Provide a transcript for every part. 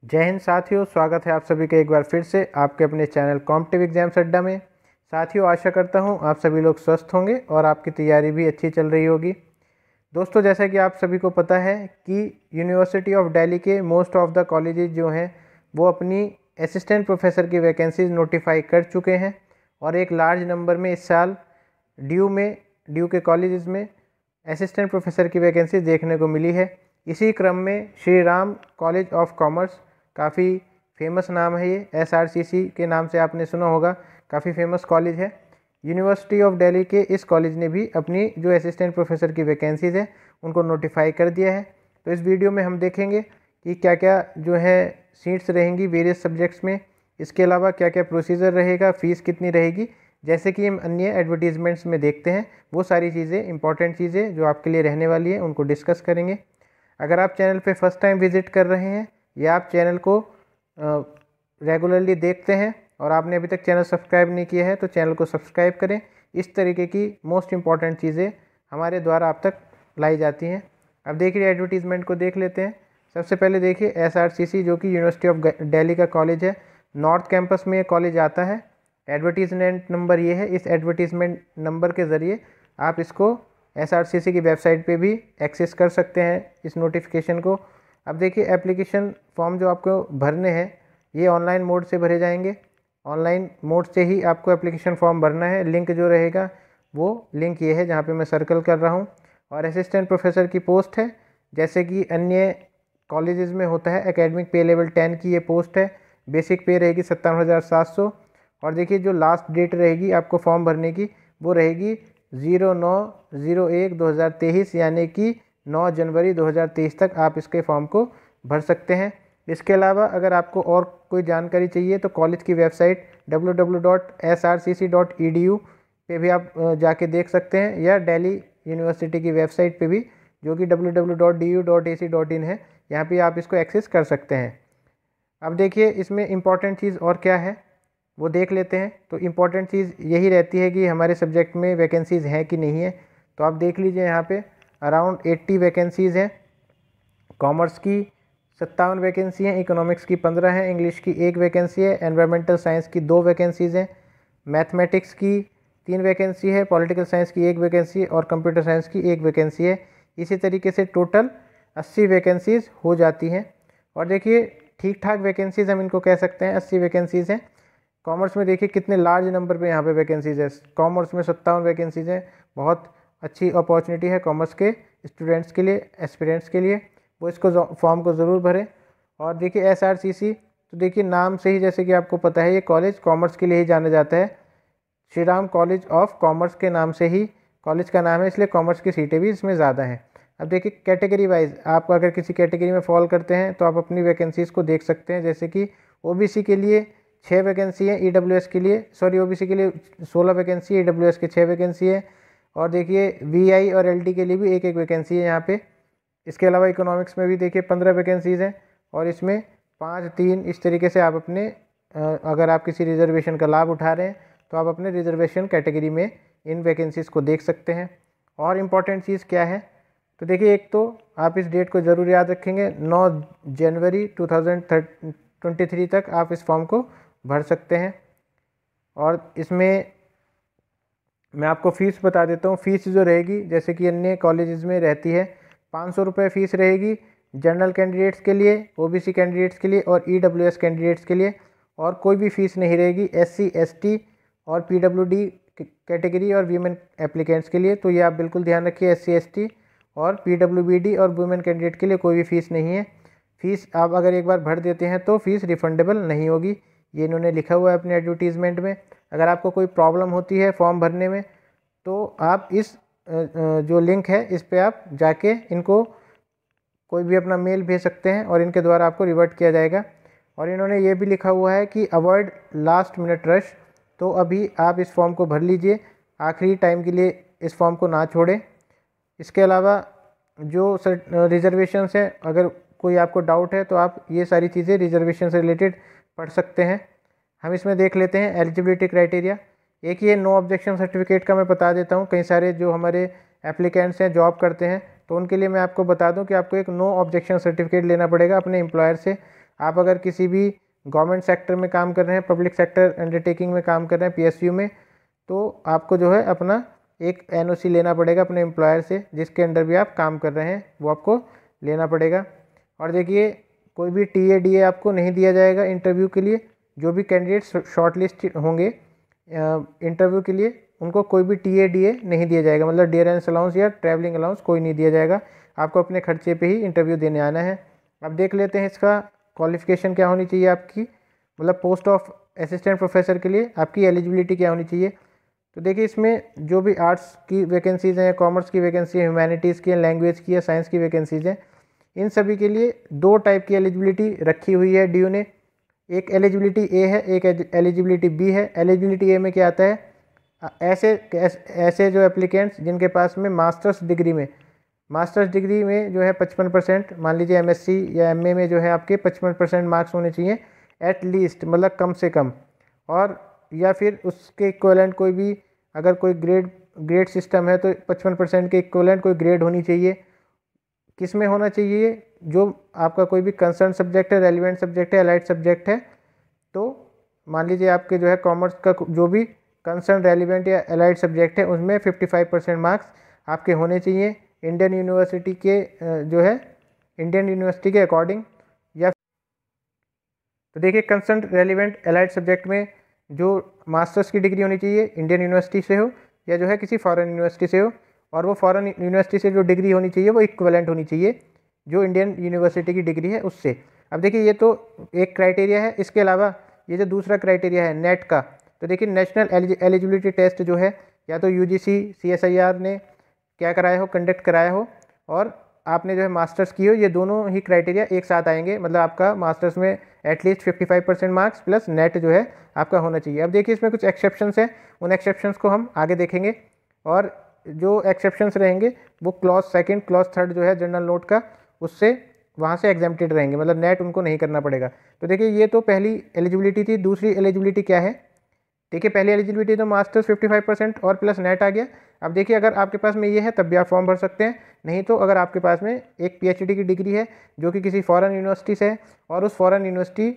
जय हिंद साथियों, स्वागत है आप सभी का एक बार फिर से आपके अपने चैनल कॉम्पिटिटिव एग्जाम्स अड्डा में। साथियों, आशा करता हूं आप सभी लोग स्वस्थ होंगे और आपकी तैयारी भी अच्छी चल रही होगी। दोस्तों, जैसा कि आप सभी को पता है कि यूनिवर्सिटी ऑफ दिल्ली के मोस्ट ऑफ द कॉलेजेस जो हैं वो अपनी असिस्टेंट प्रोफेसर की वैकेंसीज नोटिफाई कर चुके हैं और एक लार्ज नंबर में इस साल ड्यू के कॉलेजेस में असिस्टेंट प्रोफेसर की वैकेंसी देखने को मिली है। इसी क्रम में Shri Ram college of commerce, काफ़ी फेमस नाम है ये, SRCC के नाम से आपने सुना होगा, काफ़ी फेमस कॉलेज है। यूनिवर्सिटी ऑफ दिल्ली के इस कॉलेज ने भी अपनी जो असिस्टेंट प्रोफेसर की वैकेंसीज है उनको नोटिफाई कर दिया है। तो इस वीडियो में हम देखेंगे कि क्या क्या जो है सीट्स रहेंगी वेरियस सब्जेक्ट्स में, इसके अलावा क्या क्या प्रोसीजर रहेगा, फ़ीस कितनी रहेगी, जैसे कि हम अन्य एडवर्टीज़मेंट्स में देखते हैं। वो सारी चीज़ें, इंपॉर्टेंट चीज़ें जो आपके लिए रहने वाली है, उनको डिस्कस करेंगे। अगर आप चैनल पे फर्स्ट टाइम विजिट कर रहे हैं या आप चैनल को रेगुलरली देखते हैं और आपने अभी तक चैनल सब्सक्राइब नहीं किया है तो चैनल को सब्सक्राइब करें। इस तरीके की मोस्ट इम्पॉर्टेंट चीज़ें हमारे द्वारा आप तक लाई जाती हैं। अब देखिए, एडवर्टीज़मेंट को देख लेते हैं। सबसे पहले देखिए SRCC, जो कि यूनिवर्सिटी ऑफ दिल्ली का कॉलेज है, नॉर्थ कैंपस में ये कॉलेज आता है। एडवर्टीज़मेंट नंबर ये है। इस एडवर्टीज़मेंट नंबर के ज़रिए आप इसको SRCC की वेबसाइट पे भी एक्सेस कर सकते हैं इस नोटिफिकेशन को। अब देखिए, एप्लीकेशन फॉर्म जो आपको भरने हैं ये ऑनलाइन मोड से भरे जाएंगे। ऑनलाइन मोड से ही आपको एप्लीकेशन फॉर्म भरना है। लिंक जो रहेगा वो लिंक ये है जहाँ पे मैं सर्कल कर रहा हूँ। और असिस्टेंट प्रोफेसर की पोस्ट है, जैसे कि अन्य कॉलेजेस में होता है। एकेडमिक पे लेवल 10 की ये पोस्ट है। बेसिक पे रहेगी 57,700। और देखिए, जो लास्ट डेट रहेगी आपको फॉर्म भरने की वो रहेगी 09/01/2023, यानी कि 9 जनवरी 2023 तक आप इसके फॉर्म को भर सकते हैं। इसके अलावा अगर आपको और कोई जानकारी चाहिए तो कॉलेज की वेबसाइट www.srcc.edu पे भी आप जाके देख सकते हैं, या दिल्ली यूनिवर्सिटी की वेबसाइट पे भी, जो कि www.du.ac.in है। यहाँ पे आप इसको एक्सेस कर सकते हैं। अब देखिए, इसमें इम्पॉर्टेंट चीज़ और क्या है वो देख लेते हैं। तो इम्पॉर्टेंट चीज़ यही रहती है कि हमारे सब्जेक्ट में वैकेंसीज़ हैं कि नहीं है। तो आप देख लीजिए, यहाँ पे अराउंड 80 वैकेंसीज़ हैं। कॉमर्स की 57 वैकेंसी हैं, इकोनॉमिक्स की 15 हैं, इंग्लिश की 1 वैकेंसी है, एनवायरमेंटल साइंस की 2 वैकेंसीज़ हैं, मैथमेटिक्स की 3 वैकेंसी है, पॉलिटिकल साइंस की 1 वैकेंसी और कंप्यूटर साइंस की 1 वैकेंसी है। इसी तरीके से टोटल 80 वैकेंसीज़ हो जाती हैं। और देखिए, ठीक ठाक वैकेंसीज़ हम इनको कह सकते हैं, 80 वैकेंसीज़ हैं। कॉमर्स में देखिए कितने लार्ज नंबर पे यहाँ पे वैकेंसीज़ है। कॉमर्स में 57 वैकेंसीज़ हैं। बहुत अच्छी अपॉर्चुनिटी है कॉमर्स के स्टूडेंट्स के लिए, एस्पिरेंट्स के लिए। वो इसको फॉर्म को ज़रूर भरें। और देखिए SRCC, तो देखिए नाम से ही, जैसे कि आपको पता है, ये कॉलेज कॉमर्स के लिए ही जाना जाता है। Shri Ram college of commerce के नाम से ही कॉलेज का नाम है, इसलिए कॉमर्स की सीटें भी इसमें ज़्यादा हैं। अब देखिए, कैटेगरी वाइज आप अगर किसी कैटेगरी में फॉल करते हैं तो आप अपनी वैकेंसीज़ को देख सकते हैं। जैसे कि OBC के लिए 6 वैकेंसी है, EWS के लिए, सॉरी, OBC के लिए 16 वैकेंसी है, EWS के 6 वैकेंसी है। और देखिए VI और LD के लिए भी 1-1 वैकेंसी है यहाँ पे। इसके अलावा इकोनॉमिक्स में भी देखिए 15 वैकेंसीज़ हैं और इसमें 5-3 इस तरीके से आप अपने अगर आप किसी रिजर्वेशन का लाभ उठा रहे हैं तो आप अपने रिजर्वेशन कैटेगरी में इन वैकेंसीज़ को देख सकते हैं। और इम्पॉर्टेंट चीज़ क्या है, तो देखिए, एक तो आप इस डेट को ज़रूर याद रखेंगे, 9 जनवरी 2023 तक आप इस फॉर्म को भर सकते हैं। और इसमें मैं आपको फ़ीस बता देता हूँ। फ़ीस जो रहेगी, जैसे कि अन्य कॉलेजेस में रहती है, 500 रुपये फ़ीस रहेगी जनरल कैंडिडेट्स के लिए, OBC कैंडिडेट्स के लिए और EWS कैंडिडेट्स के लिए। और कोई भी फ़ीस नहीं रहेगी SC ST और PWD कैटेगरी और वीमेन एप्लीकेंट्स के लिए। तो ये आप बिल्कुल ध्यान रखिए, SC ST और PWBD और वुमेन कैंडिडेट के लिए कोई भी फ़ीस नहीं है। फ़ीस आप अगर एक बार भर देते हैं तो फ़ीस रिफंडेबल नहीं होगी, ये इन्होंने लिखा हुआ है अपने एडवर्टीज़मेंट में। अगर आपको कोई प्रॉब्लम होती है फॉर्म भरने में तो आप इस जो लिंक है इस पे आप जाके इनको कोई भी अपना मेल भेज सकते हैं और इनके द्वारा आपको रिवर्ट किया जाएगा। और इन्होंने ये भी लिखा हुआ है कि अवॉइड लास्ट मिनट रश, तो अभी आप इस फॉर्म को भर लीजिए, आखिरी टाइम के लिए इस फॉर्म को ना छोड़ें। इसके अलावा जो रिजर्वेशंस हैं, अगर कोई आपको डाउट है तो आप ये सारी चीज़ें रिजर्वेशन से रिलेटेड पढ़ सकते हैं। हम इसमें देख लेते हैं एलिजिबिलिटी क्राइटेरिया। एक ये नो ऑब्जेक्शन सर्टिफिकेट का मैं बता देता हूँ। कई सारे जो हमारे एप्लीकेंट्स हैं, जॉब करते हैं, तो उनके लिए मैं आपको बता दूं कि आपको एक नो ऑब्जेक्शन सर्टिफिकेट लेना पड़ेगा अपने एम्प्लॉयर से। आप अगर किसी भी गवर्नमेंट सेक्टर में काम कर रहे हैं, पब्लिक सेक्टर अंडरटेकिंग में काम कर रहे हैं, पीएसयू में, तो आपको जो है अपना एक एनओसी लेना पड़ेगा अपने एम्प्लॉयर से, जिसके अंडर भी आप काम कर रहे हैं वो आपको लेना पड़ेगा। और देखिए कोई भी टीए डीए आपको नहीं दिया जाएगा इंटरव्यू के लिए। जो भी कैंडिडेट्स शॉर्टलिस्ट होंगे इंटरव्यू के लिए, उनको कोई भी टीए डीए नहीं दिया जाएगा, मतलब डियरेंस अलाउंस या ट्रैवलिंग अलाउंस कोई नहीं दिया जाएगा। आपको अपने खर्चे पे ही इंटरव्यू देने आना है। अब देख लेते हैं इसका क्वालिफ़िकेशन क्या होनी चाहिए आपकी, मतलब पोस्ट ऑफ असिस्टेंट प्रोफेसर के लिए आपकी एलिजिबिलिटी क्या होनी चाहिए। तो देखिए इसमें जो भी आर्ट्स की वैकेंसीज़ हैं, कॉमर्स की वैकेंसी है, ह्यूमैनिटीज़ की, लैंग्वेज की या साइंस की वैकेंसीज़ हैं, इन सभी के लिए 2 टाइप की एलिजिबिलिटी रखी हुई है डीयू ने। एक एलिजिबिलिटी ए है, एक एलिजिबिलिटी बी है। एलिजिबिलिटी ए में क्या आता है, ऐसे जो एप्लीकेंट्स जिनके पास में मास्टर्स डिग्री में जो है 55%, मान लीजिए एमएससी या एमए में जो है आपके 55% मार्क्स होने चाहिए एट लीस्ट, मतलब कम से कम, और या फिर उसके इक्वलेंट कोई भी, अगर कोई ग्रेड सिस्टम है तो 55% के इक्वलेंट कोई ग्रेड होनी चाहिए। किस में होना चाहिए, जो आपका कोई भी कंसर्न सब्जेक्ट है, रेलिवेंट सब्जेक्ट है, अलाइड सब्जेक्ट है। तो मान लीजिए आपके जो है कॉमर्स का जो भी कंसर्न, रेलिवेंट या अलाइड सब्जेक्ट है उसमें 55% मार्क्स आपके होने चाहिए इंडियन यूनिवर्सिटी के जो है इंडियन यूनिवर्सिटी के अकॉर्डिंग। या तो देखिए कंसर्न, रेलिवेंट, अलाइड सब्जेक्ट में जो मास्टर्स की डिग्री होनी चाहिए इंडियन यूनिवर्सिटी से हो या जो है किसी फॉरेन यूनिवर्सिटी से हो, और वो फॉरेन यूनिवर्सिटी से जो डिग्री होनी चाहिए वो इक्विवेलेंट होनी चाहिए जो इंडियन यूनिवर्सिटी की डिग्री है उससे। अब देखिए ये तो एक क्राइटेरिया है। इसके अलावा ये जो दूसरा क्राइटेरिया है नेट का, तो देखिए नेशनल एलिजिबिलिटी टेस्ट जो है, या तो यूजीसी सीएसआईआर ने क्या कराया हो, कंडक्ट कराया हो, और आपने जो है मास्टर्स की हो, ये दोनों ही क्राइटेरिया एक साथ आएंगे। मतलब आपका मास्टर्स में एटलीस्ट 55% मार्क्स प्लस नेट जो है आपका होना चाहिए। अब देखिए इसमें कुछ एक्सेप्शंस हैं, उन एक्सेप्शंस को हम आगे देखेंगे, और जो एक्सेप्शंस रहेंगे वो क्लॉज 2, क्लॉज 3 जो है जनरल नोट का, उससे वहाँ से एग्जेम्प्टेड रहेंगे, मतलब नेट उनको नहीं करना पड़ेगा। तो देखिए ये तो पहली एलिजिबिलिटी थी। दूसरी एलिजिबिलिटी क्या है, देखिए पहली एलिजिबिलिटी तो मास्टर्स 55% और प्लस नेट आ गया। अब देखिए अगर आपके पास में ये है तब भी आप फॉर्म भर सकते हैं, नहीं तो अगर आपके पास में एक पीएचडी की डिग्री है जो कि किसी फॉरेन यूनिवर्सिटी से है, और उस फॉरेन यूनिवर्सिटी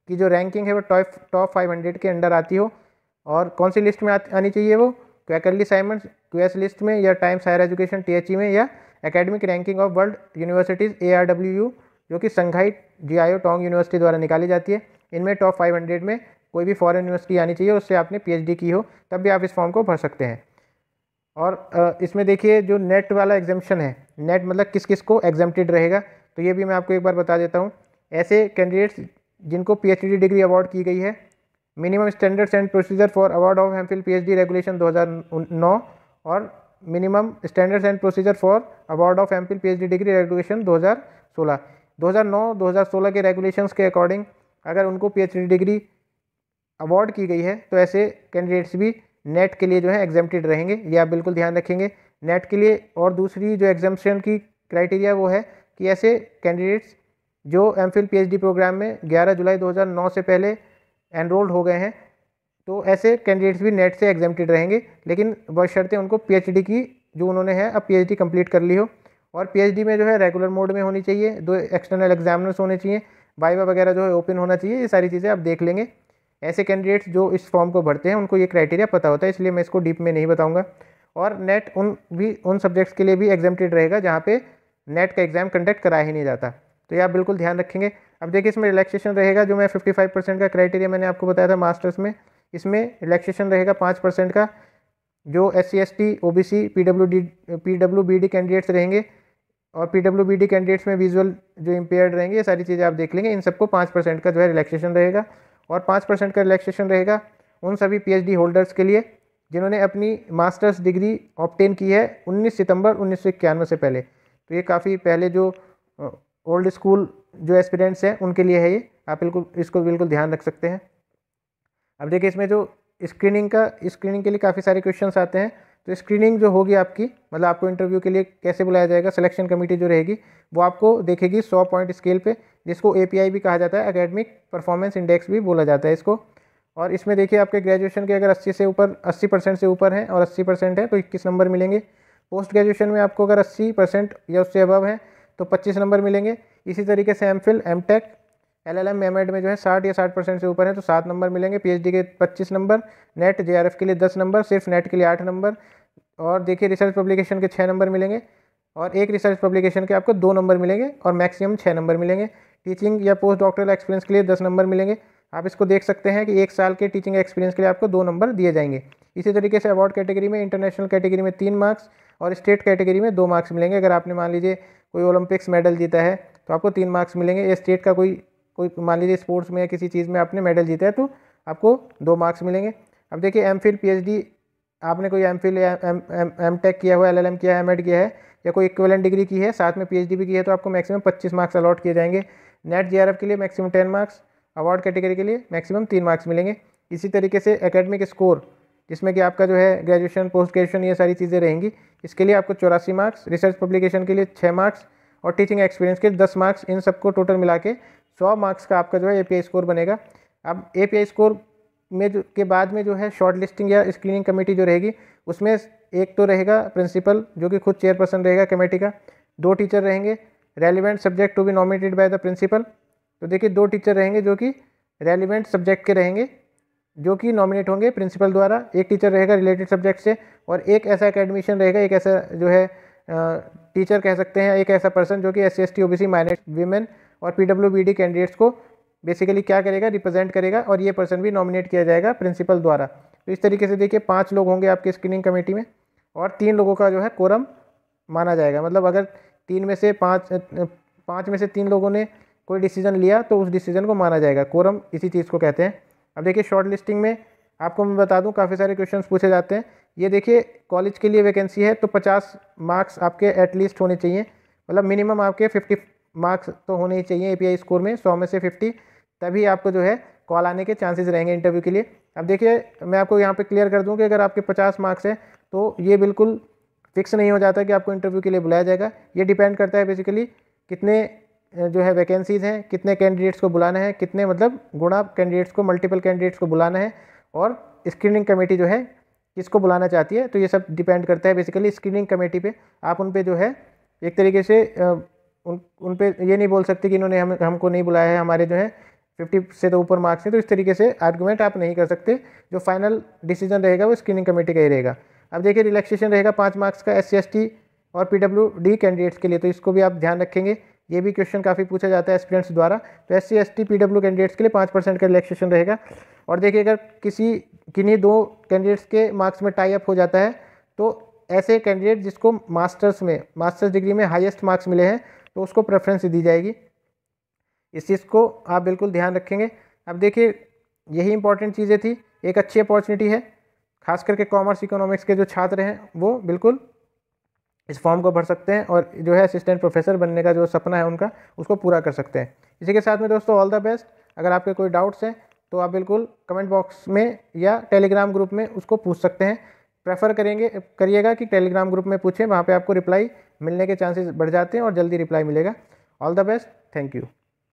की जो रैंकिंग है वो टॉप 500 के अंडर आती हो, और कौन सी लिस्ट में आनी चाहिए वो, क्वैकरली साइमंड्स क्यूएस लिस्ट में, या टाइम्स हायर एजुकेशन टीएचई में, या academic ranking of world universities ARWU जो कि संघाई जियाओ टोंग यूनिवर्सिटी द्वारा निकाली जाती है। इनमें टॉप 500 में कोई भी फॉरेन यूनिवर्सिटी आनी चाहिए, उससे आपने पीएचडी की हो, तब भी आप इस फॉर्म को भर सकते हैं। और इसमें देखिए जो नेट वाला एग्जाम्पशन है, नेट मतलब किस किस को एग्जाम्प्टेड रहेगा, तो ये भी मैं आपको एक बार बता देता हूँ। ऐसे कैंडिडेट्स जिनको पीएचडी डिग्री अवार्ड की गई है, minimum standards and procedure for award of MPhil PhD regulation 2009 और minimum standards and procedure for award of MPhil PhD degree regulation 2016। 2009-2016 के रेगुलेशंस के अकॉर्डिंग अगर उनको पीएचडी डिग्री अवार्ड की गई है तो ऐसे कैंडिडेट्स भी नेट के लिए जो है एग्जेम्प्टेड रहेंगे, ये आप बिल्कुल ध्यान रखेंगे नेट के लिए। और दूसरी जो एग्जाम्पशन की क्राइटेरिया वो है कि ऐसे कैंडिडेट्स जो एमफिल पीएचडी प्रोग्राम में 11 जुलाई 2009 से पहले एनरोल्ड हो गए हैं, तो ऐसे कैंडिडेट्स भी नेट से एग्जेम्प्टेड रहेंगे, लेकिन बशर्ते उनको पीएचडी की जो उन्होंने है अब पीएचडी कंप्लीट कर ली हो, और पीएचडी में जो है रेगुलर मोड में होनी चाहिए, 2 एक्सटर्नल एग्जामिनर्स होने चाहिए, वाइवा वगैरह जो है ओपन होना चाहिए। ये सारी चीज़ें आप देख लेंगे। ऐसे कैंडिडेट्स जो इस फॉर्म को भरते हैं उनको ये क्राइटेरिया पता होता है, इसलिए मैं इसको डीप में नहीं बताऊंगा। और नेट उन सब्जेक्ट्स के लिए भी एग्जेम्प्टेड रहेगा जहाँ पे नेट का एग्ज़ाम कंडक्ट कराया ही नहीं जाता, तो ये आप बिल्कुल ध्यान रखेंगे। अब देखिए इसमें रिलैक्सेशन रहेगा, जो मैं 55% का क्राइटेरिया मैंने आपको बताया था मास्टर्स में, इसमें रिलैक्सेशन रहेगा 5% का। जो SC ST OBC PWBD candidates रहेंगे, और PWBD कैंडिडेट्स में विजुअल जो इम्पेयर्ड रहेंगे, ये सारी चीज़ें आप देख लेंगे, इन सबको 5% का जो है रिलैक्सेशन रहेगा। और 5% का रिलैक्सेशन रहेगा उन सभी PhD होल्डर्स के लिए जिन्होंने अपनी मास्टर्स डिग्री ऑब्टेन की है 19 सितंबर 1991 से पहले। तो ये काफ़ी पहले जो ओल्ड स्कूल जो एस्पिरेंट्स हैं उनके लिए है ये, आप इसको बिल्कुल ध्यान रख सकते हैं। अब देखिए इसमें जो स्क्रीनिंग के लिए काफ़ी सारे क्वेश्चंस आते हैं। तो स्क्रीनिंग जो होगी आपकी, मतलब आपको इंटरव्यू के लिए कैसे बुलाया जाएगा, सिलेक्शन कमेटी जो रहेगी वो आपको देखेगी 100 पॉइंट स्केल पे, जिसको API भी कहा जाता है, एकेडमिक परफॉर्मेंस इंडेक्स भी बोला जाता है इसको। और इसमें देखिए आपके ग्रेजुएशन के अगर 80% से ऊपर हैं और 80% है तो 21 नंबर मिलेंगे। पोस्ट ग्रेजुएशन में आपको अगर 80% या उससे अबव है तो 25 नंबर मिलेंगे। इसी तरीके से एमफिल, एमटेक LLM एमएड में जो है 60 या 60% से ऊपर है तो 7 नंबर मिलेंगे, PhD के 25 नंबर, नेट JRF के लिए 10 नंबर, सिर्फ नेट के लिए 8 नंबर, और देखिए रिसर्च पब्लिकेशन के 6 नंबर मिलेंगे, और एक रिसर्च पब्लिकेशन के आपको 2 नंबर मिलेंगे और मैक्सिमम 6 नंबर मिलेंगे। टीचिंग या पोस्ट डॉक्टरल एक्सपीरियंस के लिए 10 नंबर मिलेंगे। आप इसको देख सकते हैं कि 1 साल के टीचिंग एक्सपीरियंस के लिए आपको 2 नंबर दिए जाएंगे। इसी तरीके से अवार्ड कैटेगरी में, इंटरनेशनल कैटेगरी में 3 मार्क्स और स्टेट कैटेगरी में 2 मार्क्स मिलेंगे। अगर आपने मान लीजिए कोई ओलंपिक्स मेडल जीता है तो आपको 3 मार्क्स मिलेंगे, या स्टेट का कोई मान लीजिए स्पोर्ट्स में या किसी चीज़ में आपने मेडल जीता है तो आपको 2 मार्क्स मिलेंगे। अब देखिए MPhil PhD, आपने कोई MPhil या M.Tech किया हुआ, LLM किया है, M.Ed किया है, या कोई इक्विवेलेंट डिग्री की है, साथ में PhD भी की है, तो आपको मैक्सिमम 25 मार्क्स अलॉट किए जाएंगे। नेट JRF के लिए मैक्सिमम 10 मार्क्स, अवार्ड कैटेगरी के लिए मैक्सिमम 3 मार्क्स मिलेंगे। इसी तरीके से एकेडमिक स्कोर, जिसमें कि आपका जो है ग्रेजुएशन, पोस्ट ग्रेजुएशन, ये सारी चीज़ें रहेंगी, इसके लिए आपको 84 मार्क्स, रिसर्च पब्लिकेशन के लिए 6 मार्क्स और टीचिंग एक्सपीरियंस के 10 मार्क्स, इन सबको टोटल मिला के 100 मार्क्स का आपका जो है API स्कोर बनेगा। अब API स्कोर में जो के बाद में जो है शॉर्ट लिस्टिंग या स्क्रीनिंग कमेटी जो रहेगी, उसमें एक तो रहेगा प्रिंसिपल जो कि खुद चेयरपर्सन रहेगा कमेटी का, 2 टीचर रहेंगे, relevant subject to be nominated by the principal. तो देखिए 2 टीचर रहेंगे जो कि रेलिवेंट सब्जेक्ट के रहेंगे, जो कि नॉमिनेट होंगे प्रिंसिपल द्वारा। एक टीचर रहेगा रिलेटेड सब्जेक्ट से, और एक ऐसा एकेडमिशियन रहेगा, एक ऐसा जो है टीचर कह सकते हैं, एक ऐसा पर्सन जो कि SC ST OBC minority women और PWBD कैंडिडेट्स को बेसिकली क्या करेगा, रिप्रेजेंट करेगा, और ये पर्सन भी नॉमिनेट किया जाएगा प्रिंसिपल द्वारा। तो इस तरीके से देखिए 5 लोग होंगे आपके स्क्रीनिंग कमेटी में, और 3 लोगों का जो है कोरम माना जाएगा। मतलब अगर 5 में से 3 लोगों ने कोई डिसीजन लिया तो उस डिसीजन को माना जाएगा। कोरम इसी चीज़ को कहते हैं। अब देखिए शॉर्ट लिस्टिंग में आपको मैं बता दूं काफ़ी सारे क्वेश्चंस पूछे जाते हैं। ये देखिए कॉलेज के लिए वैकेंसी है तो 50 मार्क्स आपके एटलीस्ट होने चाहिए, मतलब मिनिमम आपके 50 मार्क्स तो होने ही चाहिए API स्कोर में, 100 में से 50, तभी आपको जो है कॉल आने के चांसेस रहेंगे इंटरव्यू के लिए। अब देखिए मैं आपको यहाँ पे क्लियर कर दूँ कि अगर आपके 50 मार्क्स है तो ये बिल्कुल फिक्स नहीं हो जाता कि आपको इंटरव्यू के लिए बुलाया जाएगा। ये डिपेंड करता है बेसिकली कितने जो है वैकेंसीज़ हैं, कितने कैंडिडेट्स को बुलाना है, कितने मतलब गुणा कैंडिडेट्स को, मल्टीपल कैंडिडेट्स को बुलाना है, और स्क्रीनिंग कमेटी जो है किसको बुलाना चाहती है। तो ये सब डिपेंड करता है बेसिकली स्क्रीनिंग कमेटी पे। आप उन पे जो है एक तरीके से उन पे ये नहीं बोल सकते कि इन्होंने हमको नहीं बुलाया है, हमारे जो है 50 से तो ऊपर मार्क्स हैं, तो इस तरीके से आर्गूमेंट आप नहीं कर सकते। जो फाइनल डिसीजन रहेगा वो स्क्रीनिंग कमेटी का ही रहेगा। अब देखिए रिलैक्सेशन रहेगा 5 मार्क्स का SC ST और PWD कैंडिडेट्स के लिए, तो इसको भी आप ध्यान रखेंगे। ये भी क्वेश्चन काफ़ी पूछा जाता है एस्पिरेंट्स द्वारा। तो SC ST PW कैंडिडेट्स के लिए 5% का रिलैक्सेशन रहेगा। और देखिए अगर किन्हीं 2 कैंडिडेट्स के मार्क्स में टाई अप हो जाता है तो ऐसे कैंडिडेट जिसको मास्टर्स डिग्री में हाईएस्ट मार्क्स मिले हैं तो उसको प्रेफरेंस दी जाएगी। इस चीज़ को आप बिल्कुल ध्यान रखेंगे। अब देखिए यही इंपॉर्टेंट चीज़ें थी। एक अच्छी अपॉर्चुनिटी है, खास करके कॉमर्स इकोनॉमिक्स के जो छात्र हैं वो बिल्कुल इस फॉर्म को भर सकते हैं और जो है असिस्टेंट प्रोफेसर बनने का जो सपना है उनका, उसको पूरा कर सकते हैं। इसी के साथ में दोस्तों ऑल द बेस्ट। अगर आपके कोई डाउट्स हैं तो आप बिल्कुल कमेंट बॉक्स में या टेलीग्राम ग्रुप में उसको पूछ सकते हैं। प्रेफर करिएगा कि टेलीग्राम ग्रुप में पूछें, वहाँ पे आपको रिप्लाई मिलने के चांसेस बढ़ जाते हैं और जल्दी रिप्लाई मिलेगा। All the best, thank you.